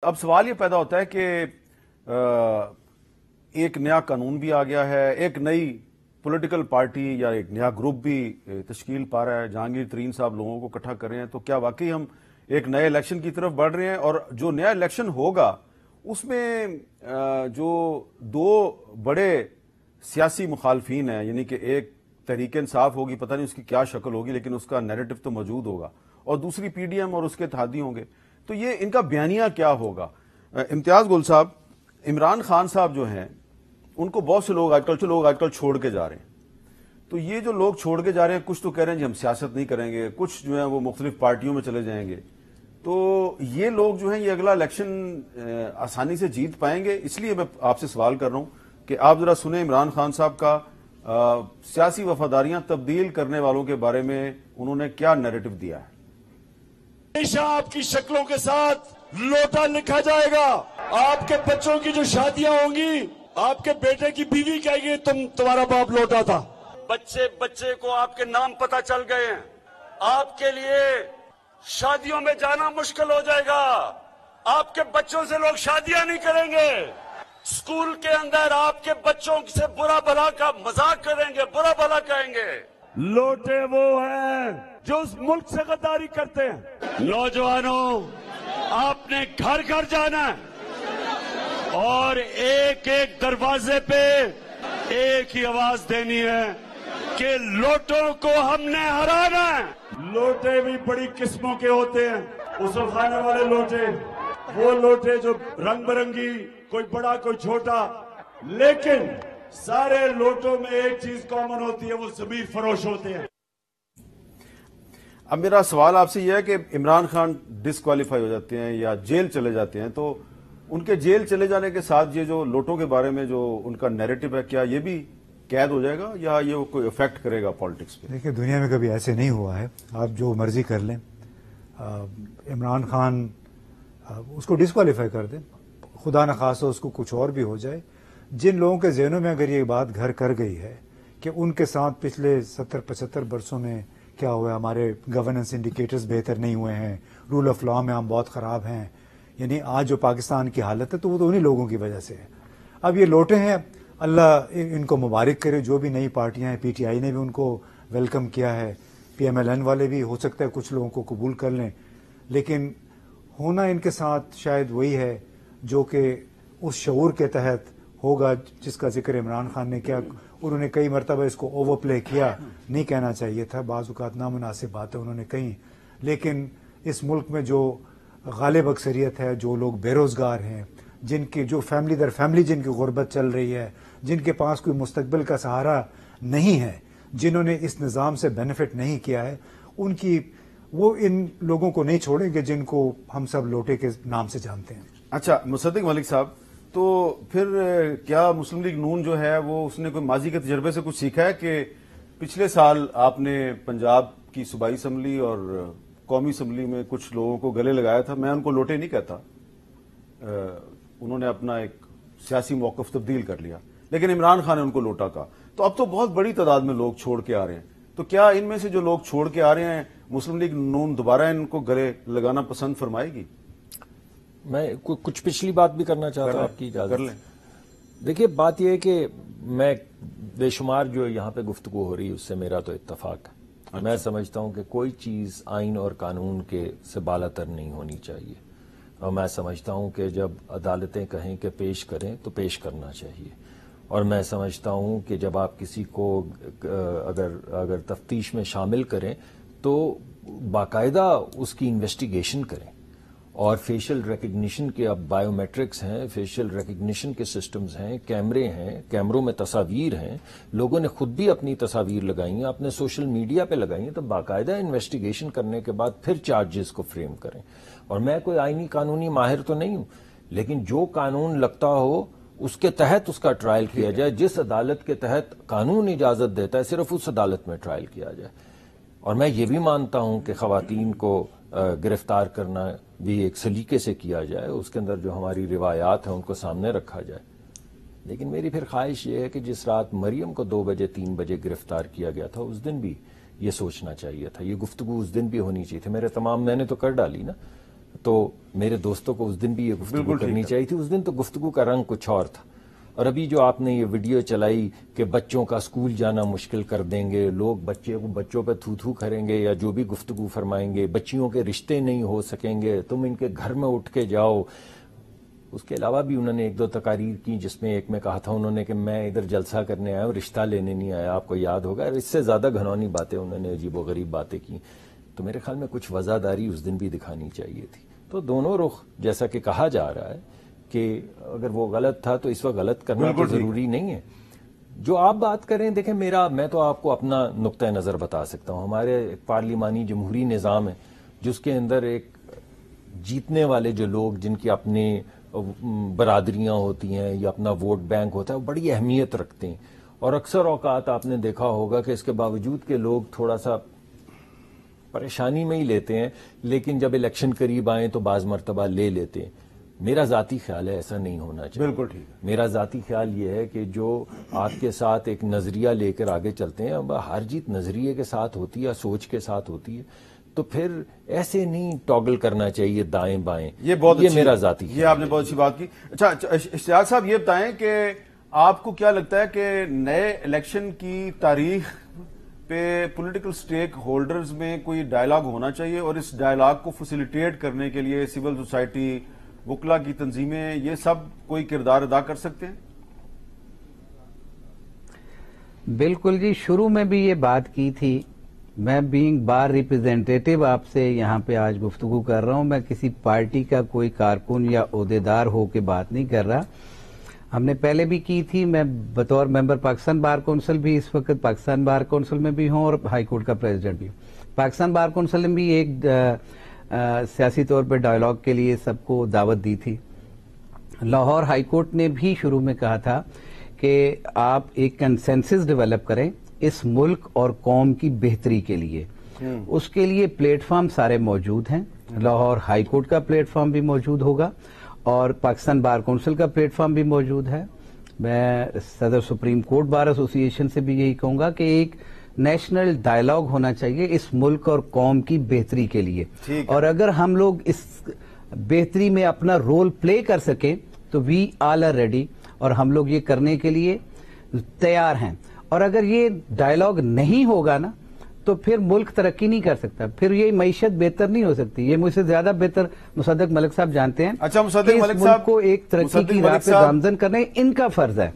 اب سوال یہ پیدا ہوتا ہے کہ ایک نیا قانون بھی آ گیا ہے، ایک نئی پولیٹیکل پارٹی یا ایک نیا گروپ بھی تشکیل پا رہا ہے، جہانگیر ترین صاحب لوگوں کو اکٹھا کر رہے ہیں، تو کیا واقعی ہم ایک نئے الیکشن کی طرف بڑھ رہے ہیں؟ اور جو نیا الیکشن ہوگا اس میں جو دو بڑے سیاسی مخالفین ہیں، یعنی کہ ایک تحریک انصاف ہوگی، پتہ نہیں اس کی کیا شکل ہوگی لیکن اس کا نیریٹو تو موجود ہوگا، اور دوسری پی ڈی ایم اور اس کے اتحادی ہوں گے، تو یہ ان کا بیانیہ کیا ہوگا؟ امتیاز گل صاحب، عمران خان صاحب جو ہیں ان کو بہت سے لوگ آج کل چھوڑ کے جا رہے ہیں، تو یہ جو لوگ چھوڑ کے جا رہے ہیں، کچھ تو کہہ رہے ہیں جی ہم سیاست نہیں کریں گے، کچھ جو ہیں وہ مختلف پارٹیوں میں چلے جائیں گے، تو یہ لوگ جو ہیں یہ اگلا الیکشن آسانی سے جیت پائیں گے؟ اس لیے میں آپ سے سوال کر رہا ہوں کہ آپ ذرا سنیں عمران خان صاحب کا سیاسی وفاداریاں تبدیل کرنے والوں کے بارے میں انہوں نے کیا نیریٹو دیا ہے۔ ہمیشہ آپ کی شکلوں کے ساتھ لوٹا لکھا جائے گا، آپ کے بچوں کی جو شادیاں ہوں گی، آپ کے بیٹے کی بیوی کہے گی تمہارا باپ لوٹا تھا، بچے کو آپ کے نام پتہ چل گئے ہیں، آپ کے لیے شادیوں میں جانا مشکل ہو جائے گا، آپ کے بچوں سے لوگ شادیاں نہیں کریں گے، اسکول کے اندر آپ کے بچوں سے برا بھلا کا مذاق کریں گے، برا بھلا کہیں گے۔ لوٹے وہ ہیں جو اس ملک سے غداری کرتے ہیں۔ نوجوانوں، آپ نے گھر گھر جانا ہے اور ایک ایک دروازے پہ ایک ہی آواز دینی ہے کہ لوٹوں کو ہم نے ہرانا ہے۔ لوٹے بھی بڑی قسموں کے ہوتے ہیں، غسل خانے والے لوٹے، وہ لوٹے جو رنگ برنگی، کوئی بڑا کوئی چھوٹا، لیکن سارے لوٹوں میں ایک چیز کامن ہوتی ہے، وہ ضمیر فروش ہوتے ہیں۔ اب میرا سوال آپ سے یہ ہے کہ عمران خان ڈسکوالیفائی ہو جاتے ہیں یا جیل چلے جاتے ہیں، تو ان کے جیل چلے جانے کے ساتھ یہ جو لوٹوں کے بارے میں جو ان کا نیریٹو ہے، کیا یہ بھی قید ہو جائے گا یا یہ کوئی افیکٹ کرے گا پالیٹکس پہ؟ دیکھیں، دنیا میں کبھی ایسے نہیں ہوا ہے، آپ جو مرضی کر لیں، عمران خان اس کو ڈسکوالیفائی کر دیں، خدا نخواستہ اس کو کچھ اور بھی ہو جائے۔ جن لوگوں کے ذہنوں میں اگر یہ بات گھر کر گئی ہے کہ ان کے ساتھ پچھلے 70-75 برسوں میں کیا ہوا، ہمارے گورننس انڈیکیٹرز بہتر نہیں ہوئے ہیں، رول آف لا میں ہم بہت خراب ہیں، یعنی آج جو پاکستان کی حالت ہے تو وہ تو انہی لوگوں کی وجہ سے ہے۔ اب یہ لوٹے ہیں، اللہ ان کو مبارک کرے، جو بھی نئی پارٹیاں ہیں، پی ٹی آئی نے بھی ان کو ویلکم کیا ہے، پی ایم ایل این والے بھی ہو سکتا ہے کچھ لوگوں کو قبول کر لیں، لیکن ہونا ان کے ساتھ شاید وہی ہے جو کہ اس شعور کے تحت ہوگا جس کا ذکر عمران خان نے کیا۔ انہوں نے کئی مرتبہ اس کو اوور پلے کیا، نہیں کہنا چاہیے تھا، بعض اوقات نامناسب باتیں انہوں نے کہیں، لیکن اس ملک میں جو غالب اکثریت ہے، جو لوگ بے روزگار ہیں، جن کی جو فیملی در فیملی جن کی غربت چل رہی ہے، جن کے پاس کوئی مستقبل کا سہارا نہیں ہے، جنہوں نے اس نظام سے بینیفٹ نہیں کیا ہے، وہ ان لوگوں کو نہیں چھوڑیں گے جن کو ہم سب لوٹے کے نام سے جانتے ہیں۔ اچھا مصدق ملک صاحب، تو پھر کیا مسلم لیگ نون جو ہے وہ اس نے کوئی ماضی کے تجربے سے کچھ سیکھا ہے کہ پچھلے سال آپ نے پنجاب کی صوبائی اسمبلی اور قومی اسمبلی میں کچھ لوگوں کو گلے لگایا تھا؟ میں ان کو لوٹے نہیں کہتا، انہوں نے اپنا ایک سیاسی موقف تبدیل کر لیا، لیکن عمران خان نے ان کو لوٹا کہا، تو اب تو بہت بڑی تعداد میں لوگ چھوڑ کے آ رہے ہیں، تو کیا ان میں سے جو لوگ چھوڑ کے آ رہے ہیں مسلم لیگ نون دوبارہ ان کو گلے لگانا پسند فرمائے گی؟ میں کچھ پچھلی بات بھی کرنا چاہتا ہوں، آپ کی اجازت؟ کر لیں۔ دیکھیے، بات یہ ہے کہ میں بے شمار جو یہاں پہ گفتگو ہو رہی ہے اس سے میرا تو اتفاق ہے۔ میں سمجھتا ہوں کہ کوئی چیز آئین اور قانون کے سے بالاتر نہیں ہونی چاہیے، اور میں سمجھتا ہوں کہ جب عدالتیں کہیں کہ پیش کریں تو پیش کرنا چاہیے، اور میں سمجھتا ہوں کہ جب آپ کسی کو اگر تفتیش میں شامل کریں تو باقاعدہ اس کی انویسٹیگیشن کریں، اور فیشل ریکگنیشن کے اب بائیو میٹرکس ہیں، فیشل ریکگنیشن کے سسٹمز ہیں، کیمرے ہیں، کیمروں میں تصاویر ہیں، لوگوں نے خود بھی اپنی تصاویر لگائی ہیں، اپنے سوشل میڈیا پہ لگائی ہیں، تو باقاعدہ انویسٹیگیشن کرنے کے بعد پھر چارجز کو فریم کریں۔ اور میں کوئی آئینی قانونی ماہر تو نہیں ہوں، لیکن جو قانون لگتا ہو اس کے تحت اس کا ٹرائل کیا جائے، جس عدالت کے تحت قانون اجازت دیتا ہے صرف اس عدالت میں ٹرائل کیا جائے۔ اور میں یہ بھی مانتا ہوں کہ خواتین کو گرفتار کرنا بھی ایک سلیقے سے کیا جائے، اس کے اندر جو ہماری روایات ہیں ان کو سامنے رکھا جائے، لیکن میری پھر خواہش یہ ہے کہ جس رات مریم کو 2 بجے 3 بجے گرفتار کیا گیا تھا اس دن بھی یہ سوچنا چاہیے تھا، یہ گفتگو اس دن بھی ہونی چاہیے تھی۔ میں نے تو کر ڈالی نا، تو میرے دوستوں کو اس دن بھی یہ گفتگو کرنی چاہیے تھی. اس دن تو گفتگو کا رنگ کچھ اور تھا. اور ابھی جو آپ نے یہ ویڈیو چلائی کہ بچوں کا اسکول جانا مشکل کر دیں گے, لوگ بچوں پہ تھو تھو کریں گے یا جو بھی گفتگو فرمائیں گے, بچیوں کے رشتے نہیں ہو سکیں گے, تم ان کے گھر میں اٹھ کے جاؤ. اس کے علاوہ بھی انہوں نے ایک دو تقاریر کی جس میں ایک میں کہا تھا انہوں نے کہ میں ادھر جلسہ کرنے آیا ہوں, رشتہ لینے نہیں آیا. آپ کو یاد ہوگا. اس سے زیادہ گھنونی باتیں انہوں نے, عجیب و غریب باتیں کی. تو میرے خیال میں کچھ وزاداری اس دن بھی دکھانی چاہیے تھی. تو دونوں رخ جیسا کہ کہا جا رہا ہے کہ اگر وہ غلط تھا تو اس وقت غلط کرنا تو ضروری نہیں ہے. جو آپ بات کریں, دیکھیں میں تو آپ کو اپنا نقطہ نظر بتا سکتا ہوں. ہمارے ایک پارلیمانی جمہوری نظام ہے جس کے اندر ایک جیتنے والے جو لوگ جن کی اپنی برادریاں ہوتی ہیں یا اپنا ووٹ بینک ہوتا ہے وہ بڑی اہمیت رکھتے ہیں. اور اکثر اوقات آپ نے دیکھا ہوگا کہ اس کے باوجود کہ لوگ تھوڑا سا پریشانی میں ہی لیتے ہیں, لیکن جب الیکشن قریب آئیں تو بعض مرتبہ لے لیتے ہیں. میرا ذاتی خیال ہے ایسا نہیں ہونا چاہیے. بالکل ٹھیک. میرا ذاتی خیال یہ ہے کہ جو آپ کے ساتھ ایک نظریہ لے کر آگے چلتے ہیں, اب ہر جیت نظریے کے ساتھ ہوتی ہے, سوچ کے ساتھ ہوتی ہے, تو پھر ایسے نہیں ٹاگل کرنا چاہیے دائیں بائیں. یہ میرا ذاتی خیال. یہ آپ نے بہت اچھی بات کی. اچھا اشتیاق صاحب یہ بتائیں کہ آپ کو کیا لگتا ہے کہ نئے الیکشن کی تاریخ پہ پولیٹیکل سٹیک ہولڈرز میں کوئی ڈائلاگ ہونا چاہیے, اور اس ڈائلاگ کو فیسیلیٹیٹ کرنے کے لیے سول سوسائٹی, وکلا کی تنظیمیں, یہ سب کوئی کردار ادا کر سکتے ہیں؟ بالکل جی, شروع میں بھی یہ بات کی تھی. میں بینگ بار ریپرزینٹیٹیو آپ سے یہاں پہ آج گفتگو کر رہا ہوں. میں کسی پارٹی کا کوئی کارکن یا عہدیدار ہو کے بات نہیں کر رہا. ہم نے پہلے بھی کی تھی. میں بطور ممبر پاکستان بار کونسل بھی اس وقت پاکستان بار کونسل میں بھی ہوں اور ہائی کورٹ کا پریزیڈنٹ بھی ہوں. پاکستان بار کونسل میں بھی ایک سیاسی طور پہ ڈائلاگ کے لیے سب کو دعوت دی تھی. لاہور ہائی کورٹ نے بھی شروع میں کہا تھا کہ آپ ایک کنسنسس ڈیولپ کریں اس ملک اور قوم کی بہتری کے لیے. اس کے لیے پلیٹ فارم سارے موجود ہیں. لاہور ہائی کورٹ کا پلیٹ فارم بھی موجود ہوگا اور پاکستان بار کونسل کا پلیٹ فارم بھی موجود ہے. میں صدر سپریم کورٹ بار ایسوسی ایشن سے بھی یہی کہوں گا کہ ایک نیشنل ڈائلاگ ہونا چاہیے اس ملک اور قوم کی بہتری کے لیے. اور اگر ہم لوگ اس بہتری میں اپنا رول پلے کر سکیں تو وی آل آر ریڈی, اور ہم لوگ یہ کرنے کے لیے تیار ہیں. اور اگر یہ ڈائلاگ نہیں ہوگا نا تو پھر ملک ترقی نہیں کر سکتا, پھر یہ معیشت بہتر نہیں ہو سکتی. یہ مجھ سے زیادہ بہتر مصدق ملک صاحب جانتے ہیں. اچھا مصدق ملک صاحب, کو ایک ترقی کی راہ پہ گامزن کرنے ان کا فرض ہے.